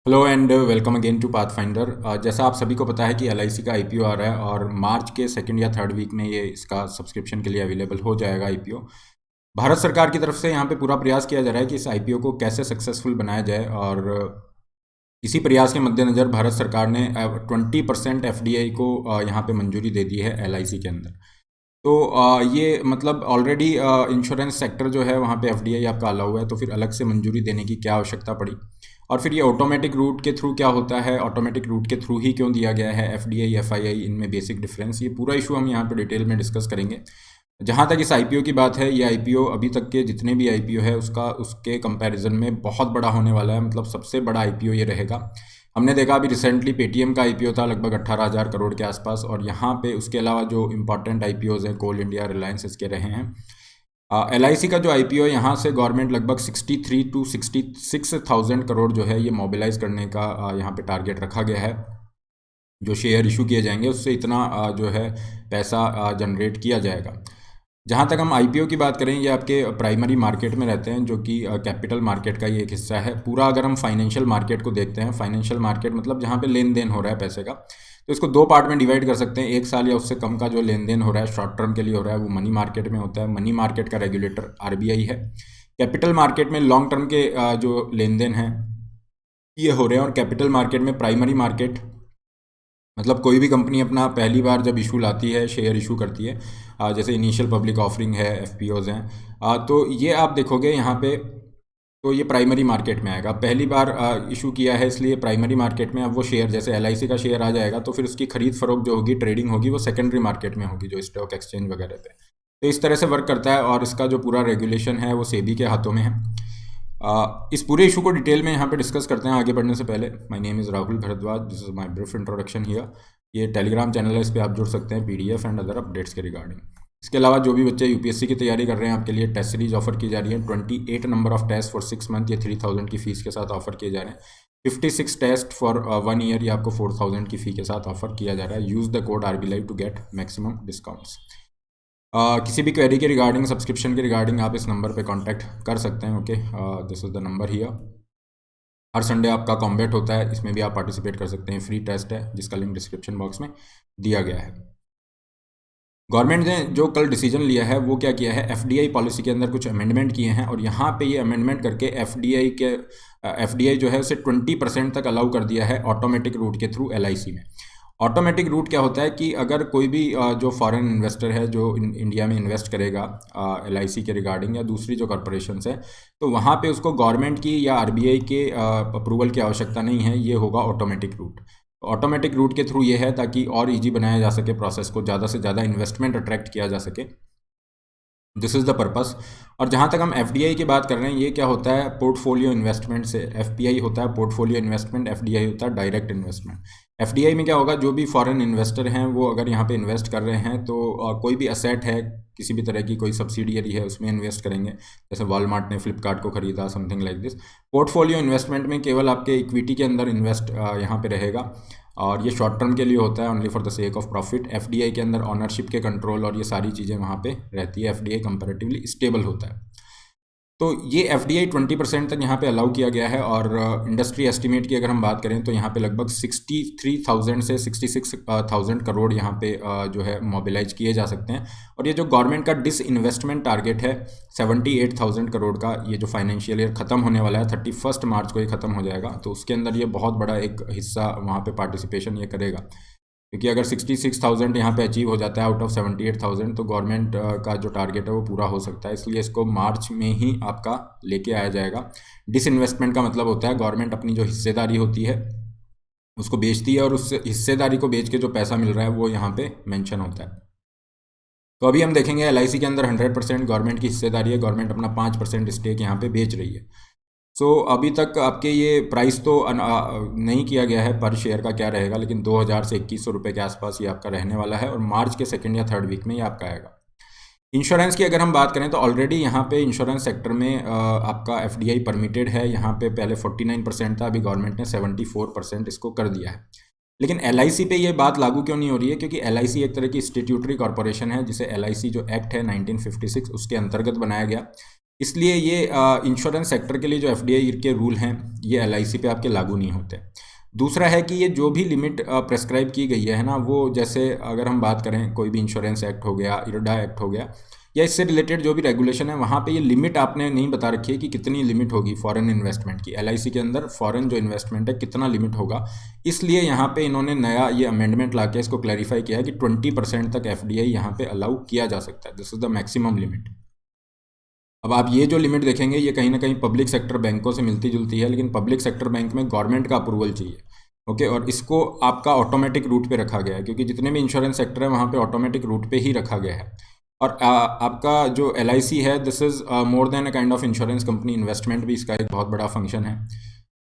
Hello and welcome again to Pathfinder. जैसा आप सभी को पता है कि एलआईसी का आईपीओ आ रहा है और मार्च के सेकंड या थर्ड वीक में ये इसका सब्सक्रिप्शन के लिए अवेलेबल हो जाएगा आईपीओ। भारत सरकार की तरफ से यहाँ पे पूरा प्रयास किया जा रहा है कि इस आईपीओ को कैसे सक्सेसफुल बनाया जाए और इसी प्रयास के मद्देनज़र भारत सरकार ने 20% एफडीआई को यहाँ पे मंजूरी दे दी है एलआईसी के अंदर। तो ये मतलब ऑलरेडी इंश्योरेंस सेक्टर जो है वहाँ पे एफडीआई आपका अलाउ हुआ है, तो फिर अलग से मंजूरी देने की क्या आवश्यकता पड़ी। और फिर ये ऑटोमेटिक रूट के थ्रू क्या होता है, ऑटोमेटिक रूट के थ्रू ही क्यों दिया गया है, एफडीआई एफआईआई इनमें बेसिक डिफरेंस, ये पूरा इशू हम यहाँ पे डिटेल में डिस्कस करेंगे। जहाँ तक इस आईपीओ की बात है, ये आईपीओ अभी तक के जितने भी आईपीओ है उसके कंपैरिजन में बहुत बड़ा होने वाला है, मतलब सबसे बड़ा आईपीओ ये रहेगा। हमने देखा अभी रिसेंटली पेटीएम का आईपीओ था लगभग 18,000 करोड़ के आसपास, और यहाँ पे उसके अलावा जो इंपॉर्टेंट आईपीओज हैं कोल इंडिया, रिलायंस, इसके रहे हैं। एलआईसी का जो आईपीओ है यहाँ से गवर्नमेंट लगभग 63 टू 66,000 करोड़ जो है ये मोबिलाइज करने का यहाँ पे टारगेट रखा गया है। जो शेयर इशू किए जाएंगे उससे इतना जो है पैसा जनरेट किया जाएगा। जहाँ तक हम आईपीओ की बात करें, ये आपके प्राइमरी मार्केट में रहते हैं, जो कि कैपिटल मार्केट का ही एक हिस्सा है। पूरा अगर हम फाइनेंशियल मार्केट को देखते हैं, फाइनेंशियल मार्केट मतलब जहाँ पे लेन देन हो रहा है पैसे का, तो इसको दो पार्ट में डिवाइड कर सकते हैं। एक साल या उससे कम का जो लेन देन हो रहा है शॉर्ट टर्म के लिए हो रहा है, वो मनी मार्केट में होता है। मनी मार्केट का रेगुलेटर आरबीआई है। कैपिटल मार्केट में लॉन्ग टर्म के जो लेन देन हैं ये हो रहे हैं। और कैपिटल मार्केट में प्राइमरी मार्केट मतलब कोई भी कंपनी अपना पहली बार जब इशू लाती है, शेयर इशू करती है, जैसे इनिशियल पब्लिक ऑफरिंग है, एफपीओज हैं, तो ये आप देखोगे यहाँ पे, तो ये प्राइमरी मार्केट में आएगा। पहली बार इशू किया है इसलिए प्राइमरी मार्केट में अब वो शेयर, जैसे एलआईसी का शेयर आ जाएगा तो फिर उसकी खरीद फरोख्त जो होगी, ट्रेडिंग होगी, वो सेकेंडरी मार्केट में होगी, जो स्टॉक एक्सचेंज वगैरह पे। तो इस तरह से वर्क करता है और इसका जो पूरा रेगुलेशन है वो सेबी के हाथों में है। इस पूरे इशू को डिटेल में यहाँ पे डिस्कस करते हैं। आगे बढ़ने से पहले, my name is Rahul Bharadwaj, this is my brief introduction here. ये टेलीग्राम चैनल है, इस पर आप जुड़ सकते हैं पीडीएफ एंड अदर अपडेट्स के रिगार्डिंग। इसके अलावा जो भी बच्चे यूपीएससी की तैयारी कर रहे हैं, आपके लिए टेस्ट सीरीज ऑफर की जा रही है। 28 number of test for 6 month, ये 3,000 की फीस के साथ ऑफर किए जा रहे हैं। 56 टेस्ट फॉर 1 ईयर, ये आपको 4,000 की फी के साथ ऑफर किया जा रहा है। Use the code RB live to get maximum discounts. किसी भी क्वेरी के रिगार्डिंग, सब्सक्रिप्शन के रिगार्डिंग, आप इस नंबर पे कांटेक्ट कर सकते हैं। Okay, this is the number here. Her Sunday आपका कॉम्बैट होता है, इसमें भी आप पार्टिसिपेट कर सकते हैं। फ्री टेस्ट है जिसका लिंक डिस्क्रिप्शन बॉक्स में दिया गया है। गवर्नमेंट ने जो कल डिसीजन लिया है वो क्या किया है, एफडीआई पॉलिसी के अंदर कुछ अमेंडमेंट किए हैं, और यहाँ पे ये अमेंडमेंट करके एफडीआई जो है उसे 20% तक अलाउ कर दिया है ऑटोमेटिक रूट के थ्रू एलआईसी में। ऑटोमेटिक रूट क्या होता है कि अगर कोई भी जो फॉरेन इन्वेस्टर है जो इंडिया में इन्वेस्ट करेगा एलआईसी के रिगार्डिंग या दूसरी जो कॉरपोरेशंस है, तो वहाँ पे उसको गवर्नमेंट की या आरबीआई के अप्रूवल की आवश्यकता नहीं है, ये होगा ऑटोमेटिक रूट। ऑटोमेटिक रूट के थ्रू ये है ताकि और इजी बनाया जा सके प्रोसेस को, ज़्यादा से ज़्यादा इन्वेस्टमेंट अट्रैक्ट किया जा सके। This is the purpose. और जहाँ तक हम एफडीआई की बात कर रहे हैं, ये क्या होता है, पोर्टफोलियो इन्वेस्टमेंट से। एफपीआई होता है पोर्टफोलियो इन्वेस्टमेंट, एफडीआई होता है डायरेक्ट इन्वेस्टमेंट। एफडीआई में क्या होगा, जो भी फॉरेन इन्वेस्टर हैं वो अगर यहाँ पे इन्वेस्ट कर रहे हैं तो कोई भी असेट है, किसी भी तरह की कोई सब्सिडियरी है, उसमें इन्वेस्ट करेंगे। जैसे वॉलमार्ट ने फ्लिपकार्ट को खरीदा, something like this. Portfolio investment में केवल आपके इक्विटी के अंदर इन्वेस्ट यहाँ पे रहेगा, और ये शॉर्ट टर्म के लिए होता है, only for the sake of profit. FDI के अंदर ऑनरशिप के कंट्रोल और ये सारी चीज़ें वहाँ पे रहती है। एफडीआई कंपैरेटिवली स्टेबल होता है। तो ये एफडीआई 20% तक यहाँ पे अलाउ किया गया है। और इंडस्ट्री एस्टिमेट की अगर हम बात करें तो यहाँ पे लगभग 63,000 से 66,000 करोड़ यहाँ पे जो है मोबिलाइज किए जा सकते हैं। और ये जो गवर्नमेंट का डिसइन्वेस्टमेंट टारगेट है 78,000 करोड़ का, ये जो फाइनेंशियल ईयर ख़त्म होने वाला है 31 मार्च को ये ख़त्म हो जाएगा, तो उसके अंदर ये बहुत बड़ा एक हिस्सा वहाँ पे पार्टिसिपेशन ये करेगा। क्योंकि अगर 66,000 यहाँ पे अचीव हो जाता है आउट ऑफ 78,000, तो गवर्नमेंट का जो टारगेट है वो पूरा हो सकता है। इसलिए इसको मार्च में ही आपका लेके आया जाएगा। डिसइन्वेस्टमेंट का मतलब होता है गवर्नमेंट अपनी जो हिस्सेदारी होती है उसको बेचती है, और उस हिस्सेदारी को बेच के जो पैसा मिल रहा है वो यहाँ पे मेंशन होता है। तो अभी हम देखेंगे एलआईसी के अंदर 100% गवर्नमेंट की हिस्सेदारी है। गवर्नमेंट अपना 5% स्टेक यहाँ पे बेच रही है। सो अभी तक आपके ये प्राइस तो नहीं किया गया है पर शेयर का क्या रहेगा, लेकिन 2,000 से 2,100 रुपये के आसपास ये आपका रहने वाला है, और मार्च के सेकंड या थर्ड वीक में ये आपका आएगा। इंश्योरेंस की अगर हम बात करें तो ऑलरेडी यहाँ पे इंश्योरेंस सेक्टर में आपका एफडीआई परमिटेड है। यहाँ पे पहले 49% था, अभी गवर्नमेंट ने 74% इसको कर दिया है। लेकिन एलआईसी पे ये बात लागू क्यों नहीं हो रही है, क्योंकि एलआईसी एक तरह की स्टेट्यूटरी कॉरपोरेशन है, जिसे एलआईसी जो एक्ट है 1956 उसके अंतर्गत बनाया गया। इसलिए ये इंश्योरेंस सेक्टर के लिए जो एफडीआई के रूल हैं ये एलआईसी पे आपके लागू नहीं होते। दूसरा है कि ये जो भी लिमिट प्रेस्क्राइब की गई है ना, वो जैसे अगर हम बात करें कोई भी इंश्योरेंस एक्ट हो गया, इरडा एक्ट हो गया, या इससे रिलेटेड जो भी रेगुलेशन है, वहाँ पे ये लिमिट आपने नहीं बता रखी है कि कितनी लिमिट होगी फॉरेन इन्वेस्टमेंट की। एलआईसी के अंदर फॉरेन जो इन्वेस्टमेंट है कितना लिमिट होगा, इसलिए यहाँ पे इन्होंने नया ये अमेंडमेंट ला के इसको क्लैरिफाई किया है कि 20% तक एफडीआई यहाँ पे अलाउ किया जा सकता है। This is the maximum limit. अब आप ये जो लिमिट देखेंगे ये कहीं ना कहीं पब्लिक सेक्टर बैंकों से मिलती जुलती है, लेकिन पब्लिक सेक्टर बैंक में गवर्नमेंट का अप्रूवल चाहिए। ओके, और इसको आपका ऑटोमेटिक रूट पे रखा गया है, क्योंकि जितने भी इंश्योरेंस सेक्टर है वहाँ पे ऑटोमेटिक रूट पे ही रखा गया है। और आपका जो एलआईसी है, this is more than a kind of insurance company, investment भी इसका एक बहुत बड़ा फंक्शन है।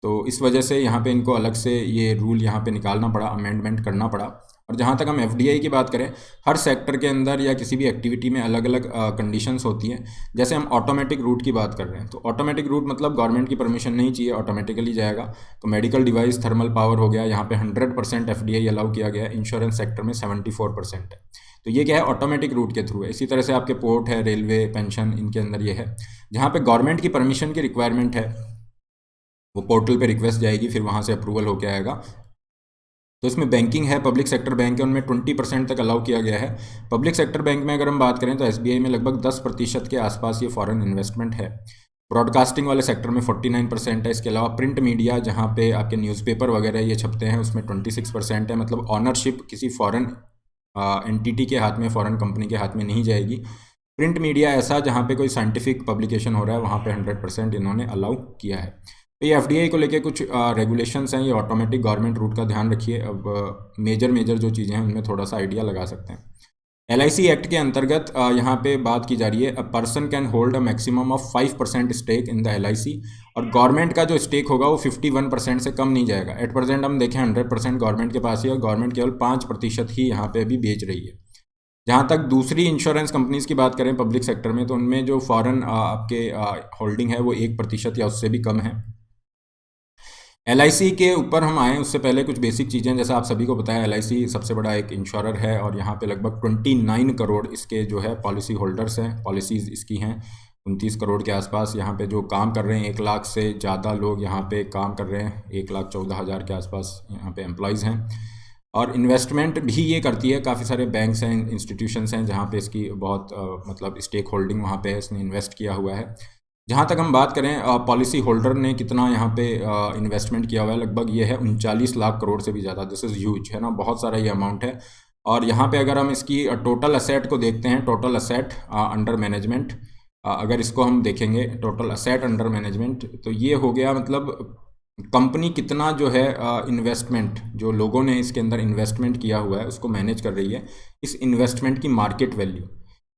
तो इस वजह से यहाँ पे इनको अलग से ये रूल यहाँ पे निकालना पड़ा, अमेंडमेंट करना पड़ा। और जहाँ तक हम एफडीआई की बात करें, हर सेक्टर के अंदर या किसी भी एक्टिविटी में अलग अलग कंडीशंस होती हैं। जैसे हम ऑटोमेटिक रूट की बात कर रहे हैं, तो ऑटोमेटिक रूट मतलब गवर्नमेंट की परमिशन नहीं चाहिए, ऑटोमेटिकली जाएगा। तो मेडिकल डिवाइस, थर्मल पावर हो गया, यहाँ पे 100% एफडीआई अलाउ किया गया है। इंश्योरेंस सेक्टर में 74% है। तो ये क्या है, ऑटोमेटिक रूट के थ्रू है। इसी तरह से आपके पोर्ट है, रेलवे, पेंशन, इनके अंदर ये है। जहाँ पे गवर्नमेंट की परमिशन की रिक्वायरमेंट है, वो पोर्टल पे रिक्वेस्ट जाएगी, फिर वहाँ से अप्रूवल होके आएगा। तो इसमें बैंकिंग है, पब्लिक सेक्टर बैंक है, उनमें 20% तक अलाउ किया गया है। पब्लिक सेक्टर बैंक में अगर हम बात करें तो एसबीआई में लगभग 10% के आसपास ये फॉरेन इन्वेस्टमेंट है। ब्रॉडकास्टिंग वाले सेक्टर में 49% है। इसके अलावा प्रिंट मीडिया, जहाँ पे आपके न्यूज़पेपर वगैरह ये छपते हैं, उसमें 26% है। मतलब ऑनरशिप किसी फॉरेन एंटिटी के हाथ में, फॉरेन कंपनी के हाथ में नहीं जाएगी। प्रिंट मीडिया ऐसा जहाँ पे कोई साइंटिफिक पब्लिकेशन हो रहा है, वहाँ पे 100% इन्होंने अलाउ किया है। तो ये एफडीआई को लेके कुछ रेगुलेशंस हैं, ये ऑटोमेटिक गवर्नमेंट रूट का ध्यान रखिए। अब मेजर जो चीज़ें हैं उनमें थोड़ा सा आइडिया लगा सकते हैं। एलआईसी एक्ट के अंतर्गत यहाँ पे बात की जा रही है, a person can hold a maximum of 5% stake in the LIC. और गवर्नमेंट का जो स्टेक होगा वो 51% से कम नहीं जाएगा। एट प्रेजेंट हम देखें 100% गवर्नमेंट के पास ही है, और गवर्नमेंट केवल 5% ही यहाँ पे अभी बेच रही है। जहाँ तक दूसरी इंश्योरेंस कंपनीज की बात करें पब्लिक सेक्टर में, तो उनमें जो फॉरेन आपके होल्डिंग है वो 1% या उससे भी कम है। एलआईसी के ऊपर हम आए उससे पहले कुछ बेसिक चीज़ें, जैसा आप सभी को पता है एलआईसी सबसे बड़ा एक इंश्योरर है, और यहाँ पे लगभग 29 करोड़ इसके जो है पॉलिसी होल्डर्स हैं, पॉलिसीज़ इसकी हैं 29 करोड़ के आसपास। यहाँ पे जो काम कर रहे हैं 1 लाख से ज़्यादा लोग यहाँ पे काम कर रहे हैं, 1,14,000 के आसपास यहाँ पे एम्प्लॉयज़ हैं। और इन्वेस्टमेंट भी ये करती है, काफ़ी सारे बैंक्स हैं, इंस्टीट्यूशंस हैं जहाँ पे इसकी बहुत मतलब स्टेक होल्डिंग वहाँ पे है, इसने इन्वेस्ट किया हुआ है। जहाँ तक हम बात करें पॉलिसी होल्डर ने कितना यहाँ पे इन्वेस्टमेंट किया हुआ है, लगभग ये है 39 लाख करोड़ से भी ज़्यादा। दिस इज़ ह्यूज, है ना, बहुत सारा ये अमाउंट है। और यहाँ पे अगर हम इसकी टोटल असेट को देखते हैं, टोटल असेट अंडर मैनेजमेंट, अगर इसको हम देखेंगे टोटल असेट अंडर मैनेजमेंट, तो ये हो गया मतलब कंपनी कितना जो है इन्वेस्टमेंट, जो लोगों ने इसके अंदर इन्वेस्टमेंट किया हुआ है उसको मैनेज कर रही है। इस इन्वेस्टमेंट की मार्केट वैल्यू,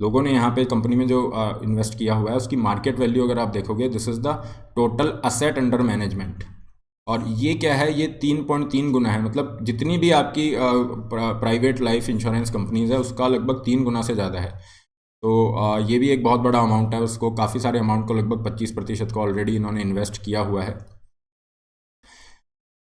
लोगों ने यहाँ पे कंपनी में जो इन्वेस्ट किया हुआ है उसकी मार्केट वैल्यू अगर आप देखोगे, this is the total asset under management. और ये क्या है, ये 3.3 गुना है। मतलब जितनी भी आपकी प्राइवेट लाइफ इंश्योरेंस कंपनीज है उसका लगभग 3 गुना से ज़्यादा है। तो ये भी एक बहुत बड़ा अमाउंट है। उसको काफ़ी सारे अमाउंट को, लगभग 25% को ऑलरेडी इन्होंने इन्वेस्ट किया हुआ है।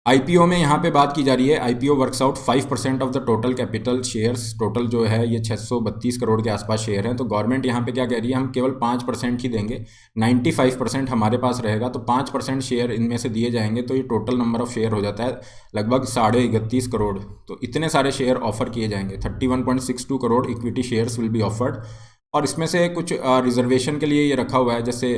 आईपीओ में यहाँ पे बात की जा रही है, IPO works out 5% of the total capital shares. Total जो है ये 632 करोड़ के आसपास शेयर हैं। तो गवर्नमेंट यहाँ पे क्या कह रही है, हम केवल 5% ही देंगे, 95% हमारे पास रहेगा। तो 5% शेयर इनमें से दिए जाएंगे, तो ये टोटल नंबर ऑफ शेयर हो जाता है लगभग 31.5 करोड़। तो इतने सारे शेयर ऑफर किए जाएंगे, 31.62 crore equity shares will be offered. और इसमें से कुछ रिजर्वेशन के लिए ये रखा हुआ है, जैसे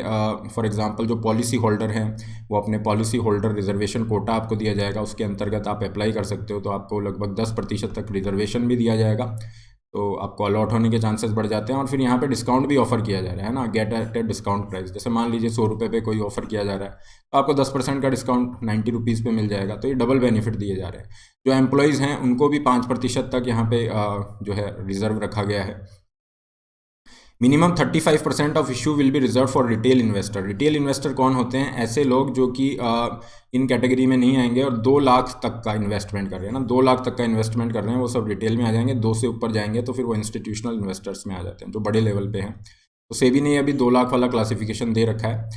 फॉर एग्जांपल जो पॉलिसी होल्डर हैं वो अपने पॉलिसी होल्डर रिजर्वेशन कोटा आपको दिया जाएगा, उसके अंतर्गत आप अप्लाई कर सकते हो। तो आपको लगभग 10% तक रिजर्वेशन भी दिया जाएगा, तो आपको अलॉट होने के चांसेस बढ़ जाते हैं। और फिर यहाँ पे डिस्काउंट भी ऑफर किया जा रहा है ना, get at a discount price. जैसे मान लीजिए 100 रुपये पे कोई ऑफर किया जा रहा है, तो आपको 10% का डिस्काउंट 90 रुपीज़ पे मिल जाएगा। तो ये डबल बेनिफिट दिए जा रहे हैं। जो एम्प्लॉयज़ हैं उनको भी 5% तक यहाँ पे जो है रिजर्व रखा गया है। Minimum 35% of issue will be reserve for retail investor. Retail investor कौन होते हैं, ऐसे लोग जो कि इन कैटेगरी में नहीं आएंगे और 2 लाख तक का इन्वेस्टमेंट कर रहे हैं ना, 2 लाख तक का इन्वेस्टमेंट कर रहे हैं, वो सब रिटेल में आ जाएंगे। 2 से ऊपर जाएंगे तो फिर वो इंस्टीट्यूशनल इन्वेस्टर्स में आ जाते हैं, जो बड़े लेवल पे हैं। तो सेबी ने अभी 2 लाख वाला क्लासिफिकेशन दे रखा है।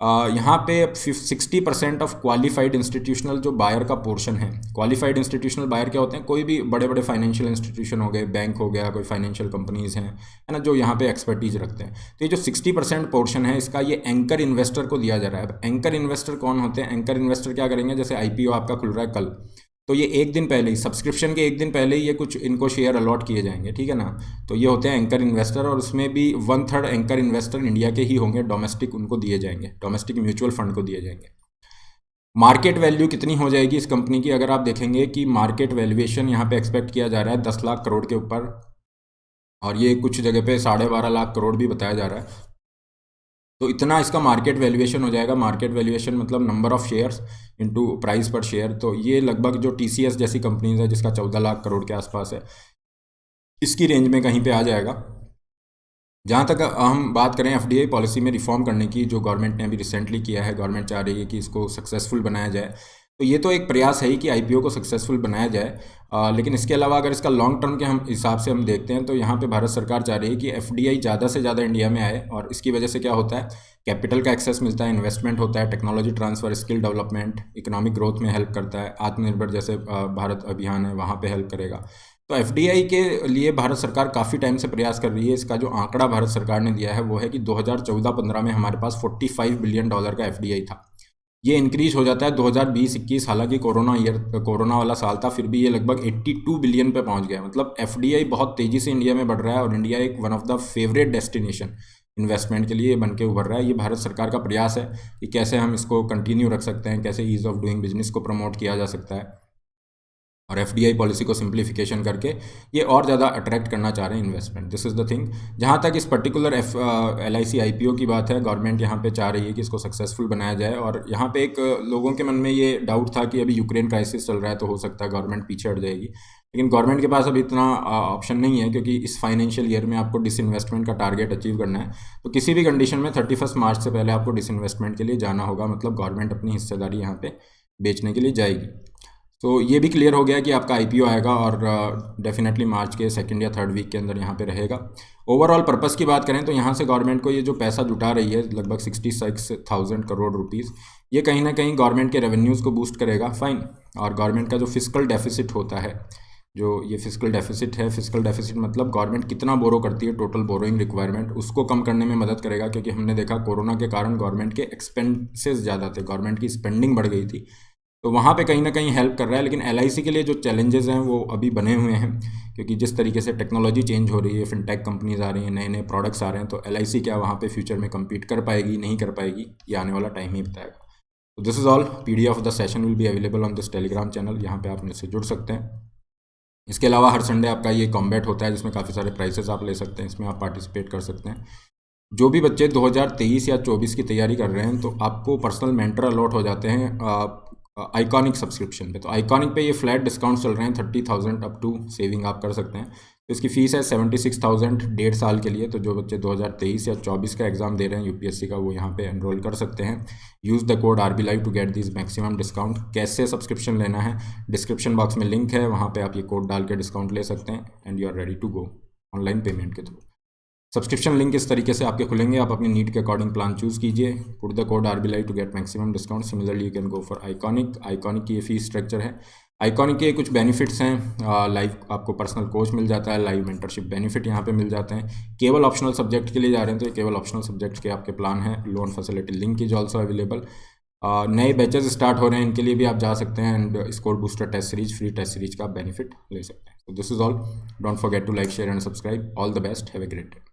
यहाँ पे 60% ऑफ क्वालिफाइड इंस्टीट्यूशनल जो बायर का पोर्शन है। क्वालिफाइड इंस्टीट्यूशनल बायर क्या होते हैं? कोई भी बड़े बड़े फाइनेंशियल इंस्टीट्यूशन हो गए, बैंक हो गया, कोई फाइनेंशियल कंपनीज हैं, है ना, जो यहाँ पे एक्सपर्टीज रखते हैं। तो ये जो 60% पोर्शन है इसका, ये एंकर इन्वेस्टर को दिया जा रहा है। अब एंकर इन्वेस्टर कौन होते हैं? एंकर इन्वेस्टर क्या करेंगे? जैसे आईपीओ आपका खुल रहा है कल, तो ये एक दिन पहले ही, सब्सक्रिप्शन के एक दिन पहले ही ये कुछ इनको शेयर अलॉट किए जाएंगे, ठीक है ना। तो ये होते हैं एंकर इन्वेस्टर, और उसमें भी 1/3 एंकर इन्वेस्टर इंडिया के ही होंगे, डोमेस्टिक उनको दिए जाएंगे, डोमेस्टिक म्यूचुअल फंड को दिए जाएंगे। मार्केट वैल्यू कितनी हो जाएगी इस कंपनी की? अगर आप देखेंगे कि मार्केट वैल्यूएशन यहाँ पे एक्सपेक्ट किया जा रहा है 10 लाख करोड़ के ऊपर, और ये कुछ जगह पे 12.5 लाख करोड़ भी बताया जा रहा है। तो इतना इसका मार्केट वैल्यूएशन हो जाएगा। मार्केट वैल्यूएशन मतलब number of shares into price पर शेयर। तो ये लगभग जो टीसीएस जैसी कंपनीज है जिसका 14 लाख करोड़ के आसपास है, इसकी रेंज में कहीं पे आ जाएगा। जहाँ तक हम बात करें एफडीआई पॉलिसी में रिफॉर्म करने की, जो गवर्नमेंट ने अभी रिसेंटली किया है, गवर्नमेंट चाह रही है कि इसको सक्सेसफुल बनाया जाए। तो ये तो एक प्रयास है ही कि आईपीओ को सक्सेसफुल बनाया जाए, लेकिन इसके अलावा अगर इसका लॉन्ग टर्म के हम हिसाब से हम देखते हैं तो यहाँ पे भारत सरकार चाह रही है कि एफडीआई ज़्यादा से ज़्यादा इंडिया में आए, और इसकी वजह से क्या होता है? कैपिटल का एक्सेस मिलता है, इन्वेस्टमेंट होता है, technology transfer, skill development, economic growth में हेल्प करता है, आत्मनिर्भर जैसे भारत अभियान है वहाँ पे हेल्प करेगा। तो एफडीआई के लिए भारत सरकार काफ़ी टाइम से प्रयास कर रही है। इसका जो आंकड़ा भारत सरकार ने दिया है वो है कि 2014-15 में हमारे पास $45 बिलियन का एफडीआई था। ये इंक्रीज हो जाता है 2020-21, हालांकि कोरोना वाला साल था, फिर भी ये लगभग 82 बिलियन पे पहुंच गया। मतलब एफडीआई बहुत तेज़ी से इंडिया में बढ़ रहा है, और इंडिया एक one of the favourite destination investment के लिए बन के उभर रहा है। ये भारत सरकार का प्रयास है कि कैसे हम इसको कंटिन्यू रख सकते हैं, कैसे ईज़ ऑफ डूइंग बिजनेस को प्रमोट किया जा सकता है, और एफडीआई पॉलिसी को सिंप्लीफिकेशन करके ये और ज़्यादा अट्रैक्ट करना चाह रहे हैं investment. This is the thing. जहाँ तक इस पर्टिकुलर LIC IPO की बात है, गवर्नमेंट यहाँ पे चाह रही है कि इसको सक्सेसफुल बनाया जाए। और यहाँ पे एक लोगों के मन में ये डाउट था कि अभी यूक्रेन क्राइसिस चल रहा है तो हो सकता है गवर्नमेंट पीछे हट जाएगी, लेकिन गवर्नमेंट के पास अभी इतना ऑप्शन नहीं है, क्योंकि इस फाइनेंशियल ईयर में आपको डिसइन्वेस्टमेंट का टारगेट अचीव करना है। तो किसी भी कंडीशन में 31 मार्च से पहले आपको डिसइन्वेस्टमेंट के लिए जाना होगा, मतलब गवर्नमेंट अपनी हिस्सेदारी यहाँ पे बेचने के लिए जाएगी। तो ये भी क्लियर हो गया कि आपका आईपीओ आएगा, और डेफिनेटली मार्च के सेकंड या थर्ड वीक के अंदर यहाँ पे रहेगा। ओवरऑल पर्पस की बात करें तो यहाँ से गवर्नमेंट को ये जो पैसा जुटा रही है लगभग 66,000 करोड़ रुपीज़, ये कहीं ना कहीं गवर्नमेंट के रेवेन्यूज़ को बूस्ट करेगा, फाइन। और गवर्नमेंट का जो फिस्कल डेफिसिट होता है, जो ये फिस्कल डेफिसिट है, फिस्कल डेफिसिट मतलब गवर्नमेंट कितना बोरो करती है, टोटल बोरोइंग रिक्वायरमेंट, उसको कम करने में मदद करेगा। क्योंकि हमने देखा कोरोना के कारण गवर्नमेंट के एक्सपेंसेस ज़्यादा थे, गवर्नमेंट की स्पेंडिंग बढ़ गई थी, तो वहाँ पे कहीं ना कहीं हेल्प कर रहा है। लेकिन LIC के लिए जो चैलेंजेस हैं वो अभी बने हुए हैं, क्योंकि जिस तरीके से टेक्नोलॉजी चेंज हो रही है, फिनटेक कंपनीज आ रही हैं, नए नए प्रोडक्ट्स आ रहे हैं, तो LIC क्या वहाँ पे फ्यूचर में कम्पीट कर पाएगी, नहीं कर पाएगी, ये आने वाला टाइम ही बताएगा। तो this is all. PDF of the session will be available on this Telegram channel, यहाँ पे आप मुझसे जुड़ सकते हैं। इसके अलावा हर संडे आपका ये कॉम्बैट होता है, जिसमें काफ़ी सारे प्राइसेस आप ले सकते हैं, इसमें आप पार्टिसिपेट कर सकते हैं। जो भी बच्चे 2023 या 24 की तैयारी कर रहे हैं, तो आपको पर्सनल मेंटर अलॉट हो जाते हैं आइकॉनिक सब्सक्रिप्शन पे। तो आइकॉनिक पे ये फ्लैट डिस्काउंट चल रहे हैं, 30,000 अप टू सेविंग आप कर सकते हैं। तो इसकी फ़ीस है 76,000 1.5 साल के लिए। तो जो बच्चे 2023 या 24 का एग्ज़ाम दे रहे हैं UPSC का, वो यहाँ पे एनरोल कर सकते हैं। Use the code RB Live to get this maximum discount. कैसे सब्सक्रिप्शन लेना है, डिस्क्रिप्शन बॉक्स में लिंक है, वहाँ पे आप ये कोड डाल के डिस्काउंट ले सकते हैं, and you are ready to go online payment के थ्रू। सब्सक्रिप्शन लिंक इस तरीके से आपके खुलेंगे, आप अपनी नीड के अकॉर्डिंग प्लान चूज़ कीजिए, put the code RB Live to get maximum discount. Similarly you can go for iconic की ये फीस स्ट्रक्चर है। आइकॉनिक के कुछ बेनिफिट्स हैं, लाइव आपको पर्सनल कोच मिल जाता है, लाइव मेंटरशिप बेनिफिट यहाँ पे मिल जाते हैं। केवल ऑप्शनल सब्जेक्ट के लिए जा रहे हैं तो ये केवल ऑप्शनल सब्जेक्ट के आपके प्लान हैं। Loan facility link is also available. नए बैचेस स्टार्ट हो रहे हैं, इनके लिए भी आप जा सकते हैं, and score booster test series, free test series का बेनिफिट ले सकते हैं। So this is all. Don't forget to like, share and subscribe. All the best. Have a great day.